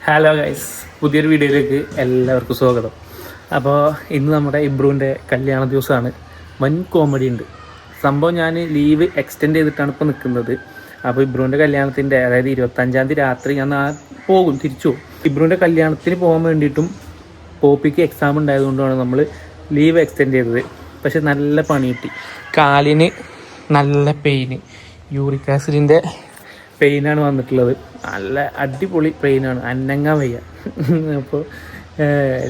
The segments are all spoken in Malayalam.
ഹലോ ഗൈസ്, പുതിയൊരു വീഡിയോയിലേക്ക് എല്ലാവർക്കും സ്വാഗതം. അപ്പോൾ ഇന്ന് നമ്മുടെ ഇബ്രുവിൻ്റെ കല്യാണ ദിവസമാണ്. വൻ കോമഡി ഉണ്ട് സംഭവം. ഞാൻ ലീവ് എക്സ്റ്റെൻഡ് ചെയ്തിട്ടാണ് ഇപ്പോൾ നിൽക്കുന്നത്. അപ്പോൾ ഇബ്രുവിൻ്റെ കല്യാണത്തിൻ്റെ അതായത് 25-ാം തീയതി രാത്രി ഞാൻ പോകും, തിരിച്ചു പോകും. ഇബ്രുവിൻ്റെ കല്യാണത്തിന് പോകാൻ വേണ്ടിയിട്ടും പോപ്പിക്ക് എക്സാം ഉണ്ടായതുകൊണ്ടാണ് നമ്മൾ ലീവ് എക്സ്റ്റെൻഡ് ചെയ്തത്. പക്ഷെ നല്ല പണി കിട്ടി. കാലിന് നല്ല പെയിന്, യൂറിക് ആസിഡിൻ്റെ പെയിനാണ് വന്നിട്ടുള്ളത്. നല്ല അടിപൊളി പെയിനാണ്, അനങ്ങാൻ വയ്യ. അപ്പോൾ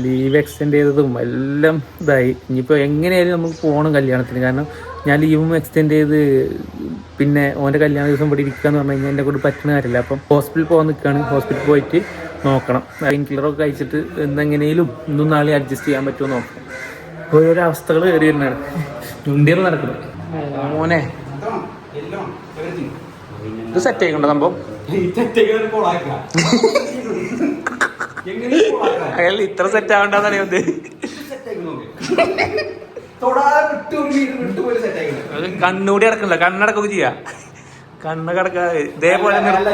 ലീവ് എക്സ്റ്റെൻഡ് ചെയ്തതും എല്ലാം ഇതായി. ഇനിയിപ്പോൾ എങ്ങനെയായാലും നമുക്ക് പോകണം കല്യാണത്തിന്. കാരണം ഞാൻ ലീവും എക്സ്റ്റെൻഡ് ചെയ്ത് പിന്നെ ഓൻ്റെ കല്യാണ ദിവസം ഇവിടെ ഇരിക്കുക എന്ന് പറഞ്ഞു കഴിഞ്ഞാൽ എൻ്റെ കൂടെ പറ്റുന്ന കാര്യമില്ല. അപ്പം ഹോസ്പിറ്റലിൽ പോകാൻ നിൽക്കുകയാണ്. ഹോസ്പിറ്റലിൽ പോയിട്ട് നോക്കണം, പെയിൻ കില്ലറൊക്കെ കഴിച്ചിട്ട് എന്തെങ്ങനെയും ഇന്നും നാളെ അഡ്ജസ്റ്റ് ചെയ്യാൻ പറ്റുമോ നോക്കണം. ഓരോരോ അവസ്ഥകൾ കയറി വരുന്നതാണ്. ചുണ്ടിയർ നടക്കുന്നത് മോനെ. ഇത് സെറ്റ് ആയിക്കൊണ്ടോ സംഭവം? അയാൾ ഇത്ര സെറ്റ് ആവണ്ടെന്നറിയാം. കണ്ണൂടി അടക്കണ്ട, കണ്ണടക്കൊക്കെ ചെയ്യാ. കണ്ണ് കിടക്ക ഇതേപോലെ നിങ്ങൾ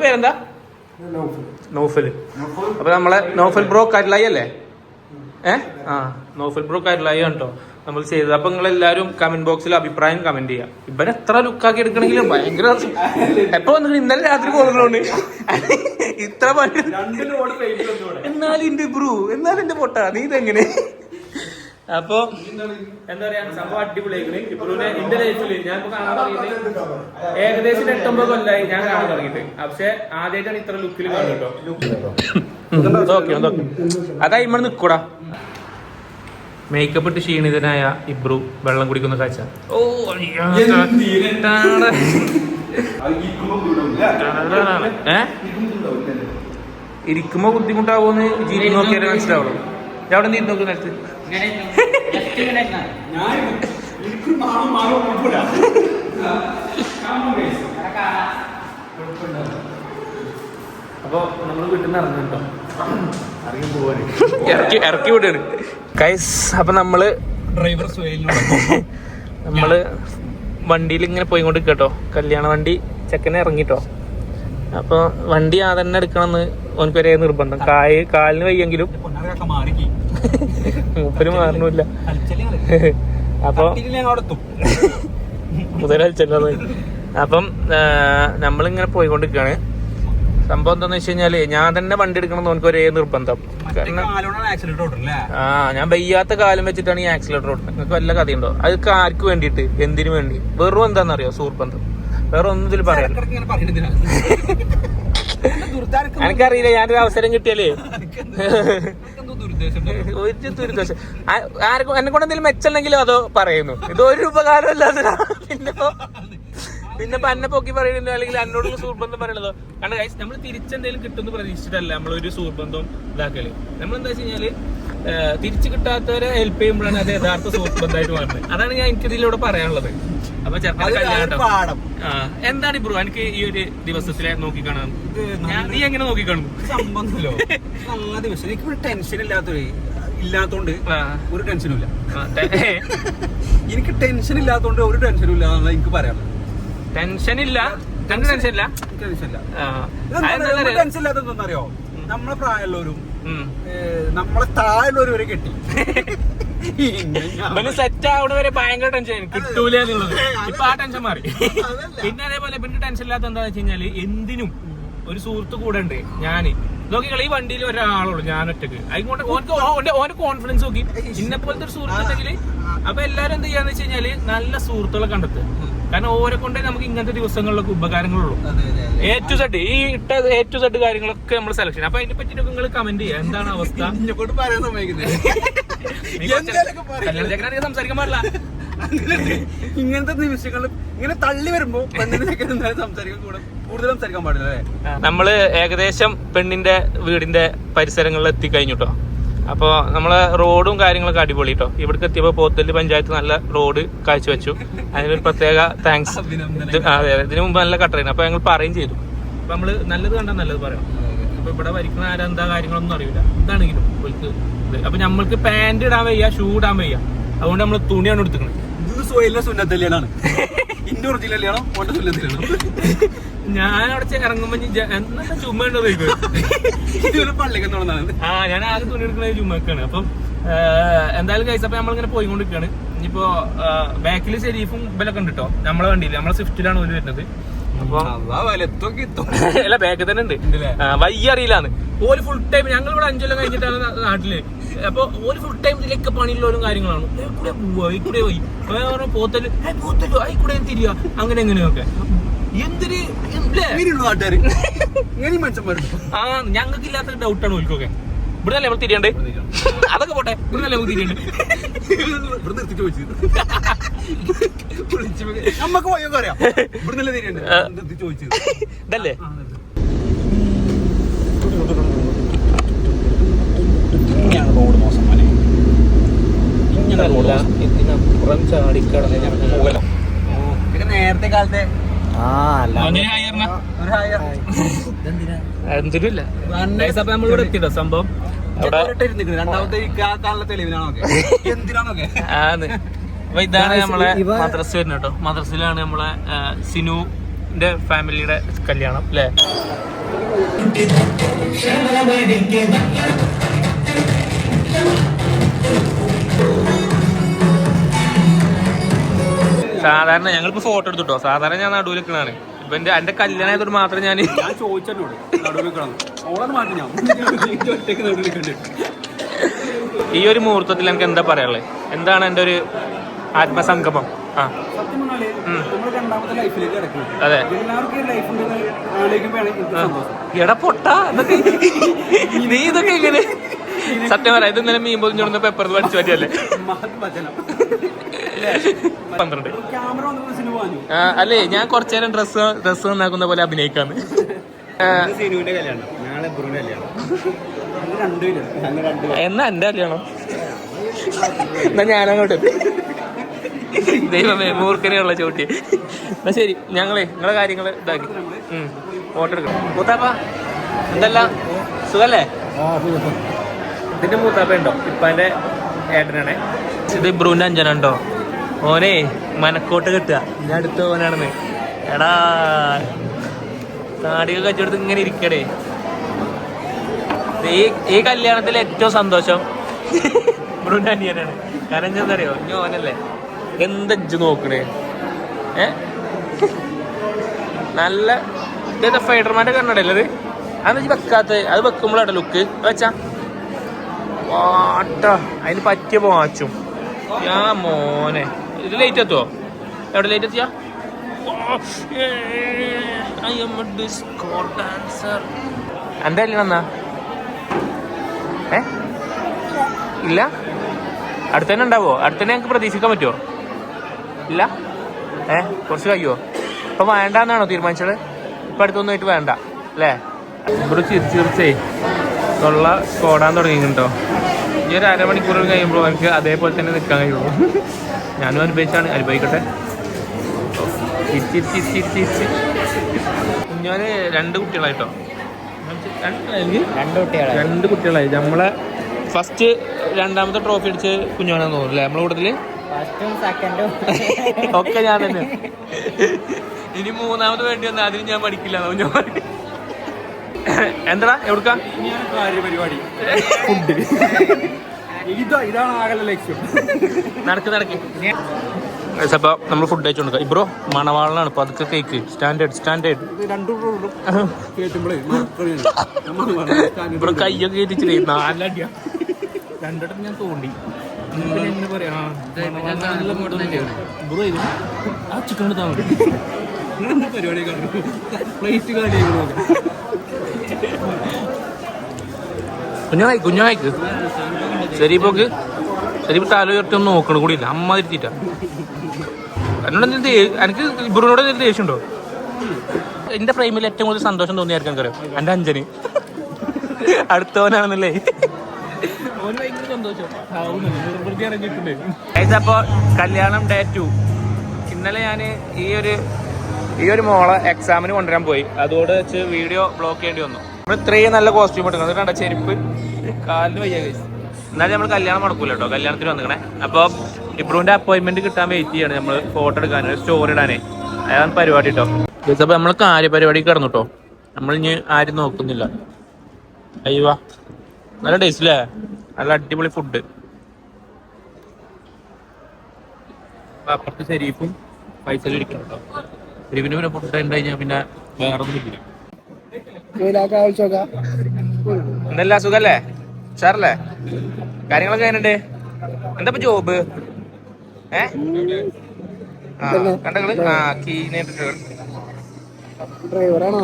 പേരെന്താ? നൗഫൽ. അപ്പൊ നമ്മളെ നൗഫൽ ബ്രോ കരലായി അല്ലേ? നൗഫൽ ബ്രോ കരലായി കേട്ടോ നമ്മൾ ചെയ്തത്. അപ്പൊ നിങ്ങൾ എല്ലാവരും കമന്റ് ബോക്സിൽ അഭിപ്രായം കമന്റ് ചെയ്യാം. ഇവൻ എത്ര ലുക്കാക്കി എടുക്കണമെങ്കിലും ഭയങ്കര എപ്പോ വന്നിട്ട് ഇന്നലെ രാത്രി പോകുന്നുണ്ട് ഇത്ര പണി. എന്നാലും എന്റെ ബ്രൂ, എന്നാലും എന്റെ പൊട്ട നീ ഇതെങ്ങനെ? അപ്പൊ എന്താ പറയാ, സംഭവം അടിപൊളിയായിക്കണ്. ഇബ്രുവിനെ എന്റെ ലൈഫില് ഞാൻ ഇപ്പൊ കാണാൻ തുടങ്ങിയിട്ട് ഏകദേശം 8-9 കൊല്ലായി ഞാൻ കാണാൻ തുടങ്ങിയിട്ട്. പക്ഷെ ആദ്യമായിട്ടാണ് ഇത്ര ലുക്കിൽ കാണും കേട്ടോ. അതാ ഇമ്മ നിക്കൂടാ. മേക്കപ്പ് ഇട്ട് ക്ഷീണിതനായ ഇബ്രു വെള്ളം കുടിക്കുന്ന കാഴ്ച. ഓ ഇരിക്കുമ്പോ ബുദ്ധിമുട്ടാവോന്ന് ജീവി നോക്കിയാലേ മനസ്സിലാവുള്ളൂ. അവിടെ നീ നോക്കുന്ന നേരത്ത് അപ്പൊ നമ്മള് വീട്ടിൽ നിന്ന് ഇറങ്ങുന്നുണ്ടോ? ഇറക്കി വിടാണ് ഗൈസ്. അപ്പൊ നമ്മള് വണ്ടിയിൽ ഇങ്ങനെ പോയിക്കൊണ്ട് കേട്ടോ. കല്യാണ വണ്ടി ചെക്കനെ ഇറങ്ങിട്ടോ. അപ്പൊ വണ്ടി ആ തന്നെ എടുക്കണമെന്ന് ഓനക്ക് ഒരേ നിർബന്ധം. കാലിന് വയ്യെങ്കിലും മൂപ്പര് മാറണില്ല. അപ്പൊ മുതലച്ചല്ലോ. അപ്പം നമ്മളിങ്ങനെ പോയിക്കൊണ്ടിരിക്കുകയാണ്. സംഭവം എന്താന്ന് വെച്ച് കഴിഞ്ഞാല് ഞാൻ തന്നെ വണ്ടി എടുക്കണം നമുക്ക് ഒരേ നിർബന്ധം. കാരണം ഞാൻ വയ്യാത്ത കാലം വെച്ചിട്ടാണ് ഈ ആക്സിലേറ്റർ ഓടുന്നത്. നിങ്ങൾക്ക് വല്ല കഥയുണ്ടോ? അതൊക്കെ ആർക്ക് വേണ്ടിയിട്ട്, എന്തിനു വേണ്ടി? വെറും എന്താണെന്നറിയോ? സുഹൃബന്ധം. വേറെ ഒന്നും ഇതിൽ പറയാം. എനിക്കറിയില്ല, ഞാനൊരു അവസരം കിട്ടിയാലേ ഒരു ദുരുദ്ദേശം ആർക്കും എന്നെ കൊണ്ട് എന്തെങ്കിലും മെച്ചമുണ്ടെങ്കിലും അതോ പറയുന്നു. ഇതൊരു ഉപകാരമല്ലാതെ പിന്നെ എന്നെ പൊക്കി പറയുന്നുണ്ടോ അല്ലെങ്കിൽ എന്നോടുള്ള സുഹൃബന്ധം പറയണതോ? കാരണം ഗൈസ് നമ്മൾ തിരിച്ചെന്തെങ്കിലും കിട്ടുമെന്ന് പ്രതീക്ഷിച്ചിട്ടല്ല നമ്മളൊരു സുഹൃബന്ധം ഇതാക്കല്. നമ്മളെന്താ വെച്ച് കഴിഞ്ഞാല് തിരിച്ചു കിട്ടാത്തവരെ ഹെൽപ്പ് ചെയ്യുമ്പോഴാണ് അത് യഥാർത്ഥ സുഹൃബന്ധമായിട്ട് മാറുന്നത്. അതാണ് ഞാൻ എനിക്ക് ഇതിലൂടെ പറയാനുള്ളത്. അപ്പൊ കല്യാണം എന്താണ് ബ്രോ എനിക്ക് ഈ ഒരു ദിവസത്തിലെ നോക്കിക്കാണാൻ? നീ എങ്ങനെ നോക്കിക്കാണുന്നു? സംബന്ധമല്ലോ ദിവസം എനിക്ക് ടെൻഷൻ ഇല്ലാത്തോണ്ട് ഒരു ടെൻഷനും ഇല്ല. എനിക്ക് ടെൻഷൻ ഇല്ലാത്തോണ്ട് ഒരു ടെൻഷനും ഇല്ല എന്നാണ് എനിക്ക് പറയാനുള്ളത്. ടെൻഷനില്ല, ടെൻഷനില്ല, ടെൻഷൻ ഇല്ലാത്തറിയോ? നമ്മളെ പ്രായമുള്ളവരും നമ്മളെ താഴെയുള്ളവരും വരെ കെട്ടി സെറ്റ് ആവണ വരെ ഭയങ്കര ടെൻഷൻ കിട്ടൂല എന്നുള്ളത്. ഇപ്പൊ ആ ടെൻഷൻ മാറി. പിന്നെ അതേപോലെ പിന്നെ ടെൻഷൻ ഇല്ലാത്ത എന്താന്ന് വെച്ച് കഴിഞ്ഞാല് എന്തിനും ഒരു സുഹൃത്ത് കൂടെ ഉണ്ട്. ഞാന് നോക്കിക്കള ഈ വണ്ടിയിൽ ഒരാളുള്ളൂ, ഞാൻ ഒറ്റക്ക്. അതുകൊണ്ട് ഓന്റെ കോൺഫിഡൻസ് നോക്കി ഇന്നെ പോലത്തെ ഒരു സുഹൃത്ത് ഉണ്ടെങ്കിൽ അപ്പൊ എല്ലാരും എന്ത് ചെയ്യാന്ന് വെച്ച് കഴിഞ്ഞാല് നല്ല സുഹൃത്തുക്കളെ കണ്ടെത്തുക. കാരണം ഓരെ കൊണ്ടേ നമുക്ക് ഇങ്ങനത്തെ ദിവസങ്ങളിലൊക്കെ ഉപകാരങ്ങളുള്ളൂ. A to Z ഈ ഇട്ട A to Z കാര്യങ്ങളൊക്കെ നമ്മൾ സെലക്ഷൻ. അപ്പൊ അതിനെ പറ്റിട്ട് നിങ്ങൾ കമന്റ് ചെയ്യാം, എന്താണ് അവസ്ഥ? സംസാരിക്കാൻ പാടില്ല ഇങ്ങനത്തെ നിമിഷങ്ങൾ. ഇങ്ങനെ തള്ളി വരുമ്പോ കൂടുതൽ സംസാരിക്കാൻ പാടില്ല. നമ്മള് ഏകദേശം പെണ്ണിന്റെ വീടിന്റെ പരിസരങ്ങളിൽ എത്തിക്കഴിഞ്ഞു കേട്ടോ. അപ്പോൾ നമ്മളെ റോഡും കാര്യങ്ങളൊക്കെ അടിപൊളി കേട്ടോ. ഇവിടേക്ക് എത്തിയപ്പോൾ പോത്തല്ലി പഞ്ചായത്ത് നല്ല റോഡ് കാഴ്ചവെച്ചു. അതിനൊരു പ്രത്യേക താങ്ക്സ്. അതെ, ഇതിനു മുമ്പ് നല്ല കട്ടറായിരുന്നു. അപ്പോൾ ഞങ്ങൾ പറയുകയും ചെയ്തു. അപ്പം നമ്മൾ നല്ലത് കണ്ടാൽ നല്ലത് പറയാം. അപ്പോൾ ഇവിടെ വരിക്കുന്ന ആരെന്താ കാര്യങ്ങളൊന്നും അറിയില്ല. എന്താണെങ്കിലും അപ്പൊ നമ്മൾക്ക് പാന്റ് ഇടാൻ വയ്യ, ഷൂ ഇടാൻ വയ്യ. അതുകൊണ്ട് നമ്മൾ തുണിയാണ് എടുത്തിക്കുന്നത്. സോയിലിന്റെ സുന്നത്തല്യാണാണ്. ഇന്റെ ഒറിജിനൽ കല്യാണം ഓന്റെ സുന്നത്തിലാണ്. ഞാൻ അവിടെ ഇറങ്ങുമ്പോ എന്താ ചുമ്മാ ഉണ്ടോ ഇതുപോലെ പള്ളിക്ക് തുടങ്ങുന്നതാണ്. ഞാൻ ആദ്യം തുണി എടുക്കുന്നത് ചുമ്മാക്കാണ്. അപ്പം എന്തായാലും കഴിച്ച അപ്പൊ നമ്മളിങ്ങനെ പോയിക്കൊണ്ടിരിക്കുകയാണ്. ഇനിയിപ്പോ ബാക്കിൽ ഷെരീഫും ഇവലൊക്കെ ഉണ്ട് കേട്ടോ. നമ്മളെ വണ്ടിയില്ല, നമ്മളെ സ്വിഫ്റ്റിലാണ് ഓല് വരുന്നത്. അപ്പൊ അല്ല ബാക്കിൽ തന്നെ ഉണ്ട്. വയ്യ അറിയില്ലാന്ന് ഓല് ഫുൾ ടൈം. ഞങ്ങൾ ഇവിടെ 5 കൊല്ലം കഴിഞ്ഞിട്ടാണ് നാട്ടില്. അപ്പൊ ഓല് ഫുൾ ടൈം ഇതിലൊക്കെ പണിയുള്ളവരും കാര്യങ്ങളാണ്. കൂടെ പോവാ ഈ കൂടെ പോയി പോത്തല്ലോ പോത്തല്ലോ ആയി കൂടെ തിരിയാ അങ്ങനെ എങ്ങനെയൊക്കെ എന്തൊരു നാട്ടുകാര് ആ ഞങ്ങൾക്ക് ഇല്ലാത്ത ഡൗട്ടാണ് ഓൽക്കൊക്കെ. ഇവിടെ നമ്മൾ തിരിയണ്ട് അതൊക്കെ പോട്ടെ. ഇവിടെ നമുക്ക് തിരിയണ്ട് നമ്മക്ക് പോയൊക്കെ അറിയാം. ഇവിടെ തിരിയണ്ട് ചോദിച്ചത് ഇതല്ലേ. റോഡ് മോശം മനെ ഇതിനപ്പുറം ചാടിക്കടന്ന് പിന്നെ നേരത്തെ കാലത്തെ എന്തിനില്ല നമ്മളിവിടെ എത്തിട്ടോ സംഭവം. രണ്ടാമത്തെ തെളിവിനാണൊക്കെ എന്തിനാണൊക്കെ ആന്ന്. അപ്പൊ ഇതാണ് നമ്മളെ മദ്രസ വരുന്നത് കേട്ടോ. മദ്രസയിലാണ് നമ്മളെ സിനുവിന്റെ ഫാമിലിയുടെ കല്യാണം അല്ലേ. സാധാരണ ഞങ്ങളിപ്പോ ഫോട്ടോ എടുത്തിട്ടോ. സാധാരണ ഞാൻ നടുവിൽ നിൽക്കണാണ്. ഇപ്പൊ എന്റെ കല്യാണം ആയതുകൊണ്ട് മാത്രം ഞാൻ ചോദിച്ചോട് ഈ ഒരു മുഹൂർത്തത്തിൽ എനിക്ക് എന്താ പറയാനുള്ളത്? എന്താണ് എന്റെ ഒരു ആത്മസംഗമം? അതെ എടാ പൊട്ട ഇതൊക്കെ നീ ഇതൊക്കെ ഇങ്ങനെ സത്യം പറയാം. ഇത് ഇന്നലെ മീൻ പൊതിഞ്ഞോടുന്ന പേപ്പർ പഠിച്ചു പറ്റിയല്ലേ. 12 അല്ലേ ഞാൻ കുറച്ചേരം ഡ്രസ് നന്നാക്കുന്ന പോലെ അഭിനയിക്കാന്ന്. എന്നാ എന്റെ കല്യാണം എന്നാ ഞാനങ്ങോട്ട് ദൈവമേ മൂർഖനെയുള്ള ചോട്ടി. എന്നാ ശരി ഞങ്ങളെ നിങ്ങളെ കാര്യങ്ങൾ ഇതാക്കി ഫോട്ടോ എടുക്കണം. മൂത്താപ്പ എന്തല്ല സുഖല്ലേ? ഇതിന്റെ മൂത്താപ്പ ഉണ്ടോ? ഇപ്പാന്റെ ഏട്ടനാണേ. ഇത് ഇബ്രൂന്റെ അഞ്ചനുണ്ടോ? ഓനെ മനക്കോട്ട് കിട്ടുക. ഞാൻ അടുത്ത ഓനാണെന്ന്. എടാ നാടിക കച്ചവടത്ത് ഇങ്ങനെ ഇരിക്കടേ. ഈ കല്യാണത്തിൽ ഏറ്റവും സന്തോഷം ഇബ്രൂന്റെ അനിയനാണ്. കാരണം എന്താ അറിയോ? ഇനി ഓനല്ലേ എന്തജ്ജ് നോക്കണേ. നല്ല ഇതേതാ ഫൈഡർമാന്റെ കണ്ണടല്ലത്. അതെന്ന് വെക്കാത്ത അത് വെക്കുമ്പോഴാട്ടോ ലുക്ക് വെച്ചാ വാട്ട അതിന് പറ്റിയ പോച്ചും. ഞാൻ മോനെ ഇത് ലേറ്റ് എത്തുവോ? എവിടെ ലേറ്റ് എത്തിയാ? എന്റെ കല്യാണം എന്നാ? ഇല്ല അടുത്തന്നെ ഉണ്ടാവോ? അടുത്തന്നെ ഞങ്ങൾക്ക് പ്രതീക്ഷിക്കാൻ പറ്റുമോ? ഇല്ല കുറച്ച് കഴിയുമോ? ഇപ്പൊ വേണ്ടെന്നാണോ തീരുമാനിച്ചത്? ഇപ്പൊ അടുത്തൊന്നായിട്ട് വേണ്ട അല്ലേ? ഇവിടെ ചിരിച്ചേ തൊള്ള കോടാൻ തുടങ്ങിട്ടോ. ഈ ഒരു അരമണിക്കൂർ കഴിയുമ്പോൾ എനിക്ക് അതേപോലെ തന്നെ നിൽക്കാൻ കഴിയുള്ളൂ. ഞാനും അനുഭവിക്കട്ടെ. കുഞ്ഞോന് 2 കുട്ടികളായിട്ടോ. 2 കുട്ടികളായി. നമ്മളെ ഫസ്റ്റ് 2ാമത്തെ ട്രോഫി അടിച്ച് കുഞ്ഞോനാന്ന് തോന്നുന്നു അല്ലേ? നമ്മളെ കൂട്ടത്തില് ഒക്കെ ഞാൻ തന്നെ. ഇനി 3ാമത് വേണ്ടി വന്നാൽ അതിന് ഞാൻ പഠിക്കില്ല. എന്താ എവിടുക്കാ പരിപാടി? ഫുഡ്. ഇതാണ് ആകെ ലക്ഷ്യം. നടക്ക് അപ്പൊ നമ്മൾ ഫുഡ് കഴിച്ചോണ്ട് ഇബ്രോ മണവാളനാണ്. ഇപ്പൊ അതൊക്കെ കേക്ക് സ്റ്റാൻഡേർഡ് ഇബ്രോ കയ്യൊക്കെ കയറ്റിച്ചില്ലേ 4 അടിയാ. 2 വട്ടം ഞാൻ തോണ്ടി. പറയാ ബ്രോ ആ ചിക്കൻ എടുത്താൽ മതി. പരിപാടി പ്ലേറ്റ് കാണിക്കുന്നു. കുഞ്ഞായിക്ക് ശരീപ്പോക്ക് ശരീപ്പ് തല ഉയർത്തി നോക്കണം കൂടിയില്ല. അമ്മ തിരുത്തിട്ടാ എന്നോട് എനിക്ക് ഇബ്രൂനോട് എന്തെങ്കിലും ദേഷ്യമുണ്ടോ? എന്റെ ഫ്രെയിമിൽ ഏറ്റവും കൂടുതൽ സന്തോഷം തോന്നിയായിരിക്കും എനിക്കറിയാം എന്റെ അഞ്ചന്. അടുത്തവനാണെന്നല്ലേ സന്തോഷം. അപ്പൊ കല്യാണം ഡേ 2. ഇന്നലെ ഞാൻ ഈ ഒരു മോളെ എക്സാമിന് കൊണ്ടുവരാൻ പോയി. അതോടെ വെച്ച് വീഡിയോ ബ്ലോക്ക് ചെയ്യേണ്ടി വന്നു. നമ്മൾ ഇത്രയും നല്ല കോസ്റ്റ്യൂം എടുക്കണം. കണ്ട ചെരുപ്പ് കാലിന് വയ്യ. എന്നാലും നമ്മൾ കല്യാണം നടക്കൂല കേട്ടോ. കല്യാണത്തിന് വന്നിക്കണേ. അപ്പോൾ ഇബ്രുവിന്റെ അപ്പോയിന്റ്മെന്റ് കിട്ടാൻ വെയിറ്റ് ചെയ്യാണ് നമ്മൾ ഫോട്ടോ എടുക്കാൻ സ്റ്റോറി ഇടാനേ. അതാണ് പരിപാടി കേട്ടോ. അപ്പൊ നമ്മൾ കാര്യപരിപാടി കിടന്നു കേട്ടോ. നമ്മൾ ഇനി ആരും നോക്കുന്നില്ല. അയ്യോ നല്ല ടേസ്റ്റ് അല്ലേ, നല്ല അടിപൊളി ഫുഡ്. അപ്പുറത്ത് ശരീഫും പൈസയിൽ ഇരിക്കണം കേട്ടോ. ശരീഫിന് പിന്നെ ഫുഡ് ഉണ്ട് കഴിഞ്ഞാൽ പിന്നെ വേറെ ഒന്നും ഇല്ല. എന്തല്ല സുഖല്ലേ, ഉഷാറല്ലേ, കാര്യങ്ങളൊക്കെ എങ്ങനെയുണ്ട്? എന്താ ജോബ്? കണ്ടങ്ങള്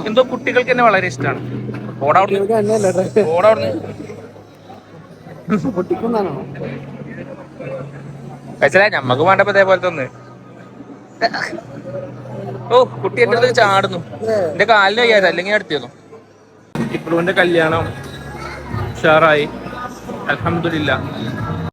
എന്തോ കുട്ടികൾക്ക് തന്നെ വളരെ ഇഷ്ടമാണ്. പൈസ ഞമ്മക്ക് വേണ്ടപ്പോ ഇതേപോലത്തെ ഒന്ന്. ഓ കുട്ടി എന്റെ അടുത്ത് ചാടുന്നു. എന്റെ കാലിന് വയ്യാതെ അല്ലെങ്കിൽ അടുത്തിരുന്നു. ഇബ്രുവിന്റെ കല്യാണം ഉഷാറായി, അൽഹംദുലില്ലാ.